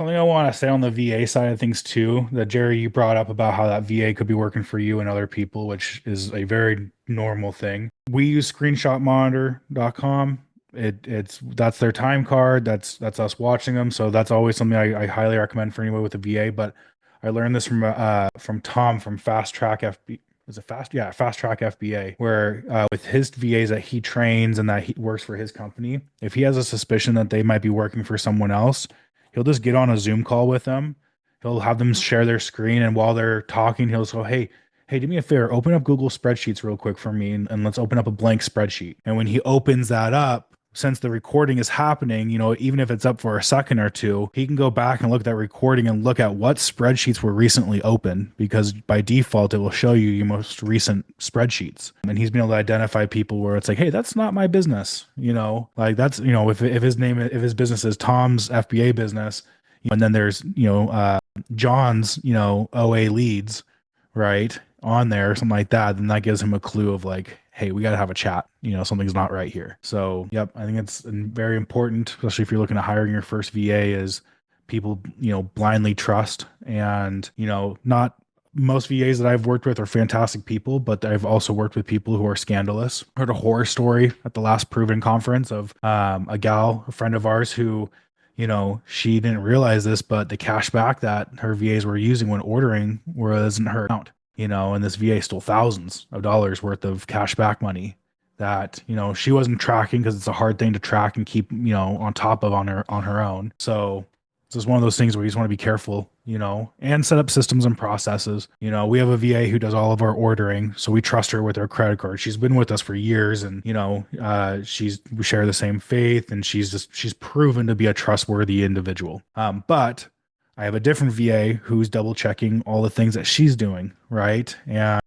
Something I want to say on the VA side of things too, that Jerry, you brought up about how that VA could be working for you and other people, which is a very normal thing. We use screenshotmonitor.com. It's that's their time card. That's us watching them. So that's always something I highly recommend for anyone with a VA. But I learned this from Tom from Fast Track FB. Is it fast? Yeah, Fast Track FBA, where with his VAs that he trains and that he works for his company, if he has a suspicion that they might be working for someone else, he'll just get on a Zoom call with them. He'll have them share their screen, and while they're talking, he'll just go, hey, do me a favor, open up Google Spreadsheets real quick for me, and let's open up a blank spreadsheet." And when he opens that up, since the recording is happening, even if it's up for a second or two, he can go back and look at that recording and look at what spreadsheets were recently open, because by default, it will show you your most recent spreadsheets. And he's been able to identify people where it's like, hey, that's not my business. Like that's, if his business is Tom's FBA business, and then there's, John's, OA leads, right, on there or something like that, then that gives him a clue of like, hey, we got to have a chat. Something's not right here. So, yep, I think it's very important, especially if you're looking at hiring your first VA, is people, blindly trust. And, not most VAs that I've worked with are fantastic people, but I've also worked with people who are scandalous. I heard a horror story at the last Proven conference of a friend of ours who, she didn't realize this, but the cash back that her VAs were using when ordering wasn't her account. And this VA stole thousands of dollars worth of cash back money that, she wasn't tracking, because it's a hard thing to track and keep, on top of on her own. So it's just one of those things where you just want to be careful, and set up systems and processes. We have a VA who does all of our ordering, so we trust her with our credit card. She's been with us for years, and we share the same faith, and she's proven to be a trustworthy individual. But I have a different VA who's double checking all the things that she's doing, right? And